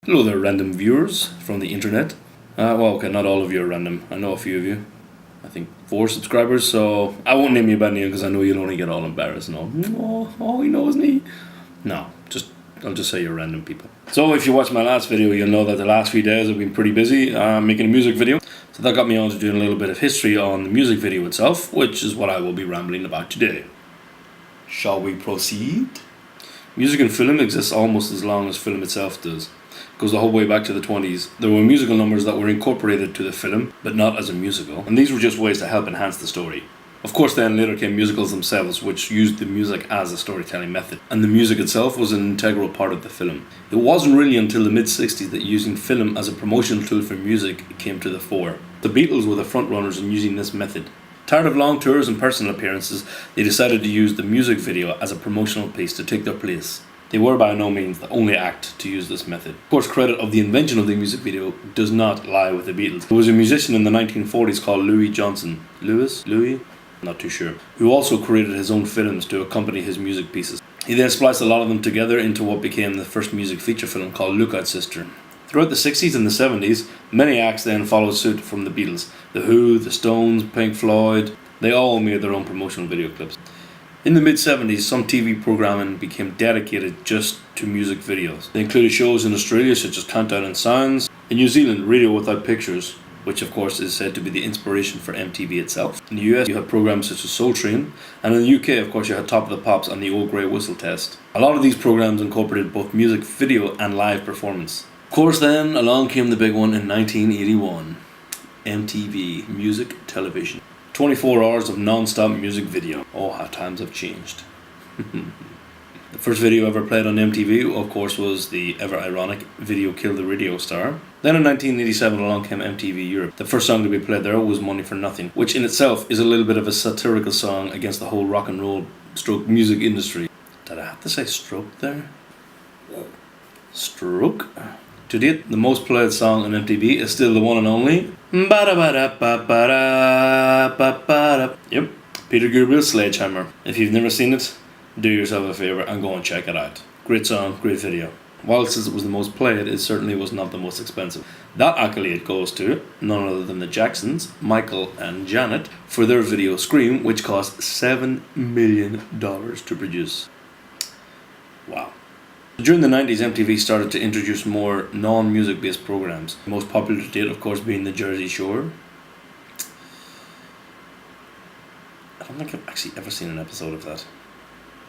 Hello there, random viewers from the internet. Well, okay, not all of you are random. I know a few of you. I think 4 subscribers, so I won't name you by name because I know you'll only get all embarrassed. No, he knows me. No, I'll just say you're random people. So if you watched my last video, you'll know that the last few days I've been pretty busy making a music video. So that got me on to doing a little bit of history on the music video itself, which is what I will be rambling about today. Shall we proceed? Music and film exists almost as long as film itself does. It goes the whole way back to the 20s. There were musical numbers that were incorporated to the film, but not as a musical, and these were just ways to help enhance the story. Of course, then later came musicals themselves, which used the music as a storytelling method, and the music itself was an integral part of the film. It wasn't really until the mid-60s that using film as a promotional tool for music came to the fore. The Beatles were the front runners in using this method. Tired of long tours and personal appearances, they decided to use the music video as a promotional piece to take their place. They were by no means the only act to use this method. Of course, credit of the invention of the music video does not lie with the Beatles. There was a musician in the 1940s called Louis Johnson. Louis? Not too sure. Who also created his own films to accompany his music pieces. He then spliced a lot of them together into what became the first music feature film called Lookout Sister. Throughout the 60s and the 70s, many acts then followed suit from the Beatles. The Who, the Stones, Pink Floyd, they all made their own promotional video clips. In the mid-70s, some TV programming became dedicated just to music videos. They included shows in Australia such as Countdown and Sounds, in New Zealand, Radio Without Pictures, which of course is said to be the inspiration for MTV itself. In the US, you had programs such as Soul Train, and in the UK, of course, you had Top of the Pops and the Old Grey Whistle Test. A lot of these programs incorporated both music video and live performance. Of course, then, along came the big one in 1981. MTV, Music Television. 24 hours of non-stop music video. Oh, how times have changed. The first video ever played on MTV, of course, was the ever-ironic Video Killed the Radio Star. Then in 1987 along came MTV Europe. The first song to be played there was Money for Nothing, which in itself is a little bit of a satirical song against the whole rock and roll stroke music industry. Did I have to say stroke there? Stroke? To date, the most played song on MTV is still the one and only Yep, Peter Gabriel's Sledgehammer. If you've never seen it, do yourself a favour and go and check it out. Great song, great video. Whilst it was the most played, it certainly was not the most expensive. That accolade goes to none other than the Jacksons, Michael and Janet, for their video Scream, which cost $7 million to produce. Wow. During the 90s, MTV started to introduce more non-music based programs. The most popular to date, of course, being the Jersey Shore. I don't think I've actually ever seen an episode of that.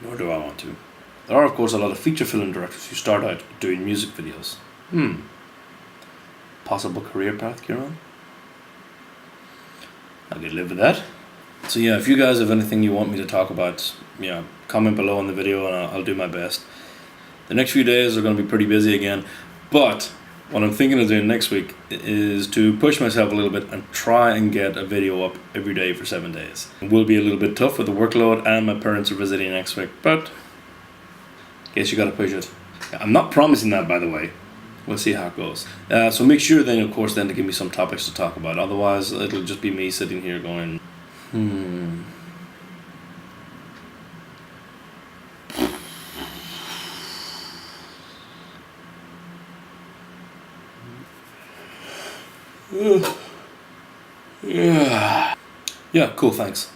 Nor do I want to. There are, of course, a lot of feature film directors who start out doing music videos. Possible career path, Kieran? I could live with that. So yeah, if you guys have anything you want me to talk about, comment below on the video and I'll do my best. The next few days are going to be pretty busy again, but what I'm thinking of doing next week is to push myself a little bit and try and get a video up every day for 7 days. It will be a little bit tough with the workload and my parents are visiting next week, but I guess you got to push it. I'm not promising that, by the way. We'll see how it goes. So make sure then, of course, then to give me some topics to talk about. Otherwise, it'll just be me sitting here going, Yeah, cool, thanks.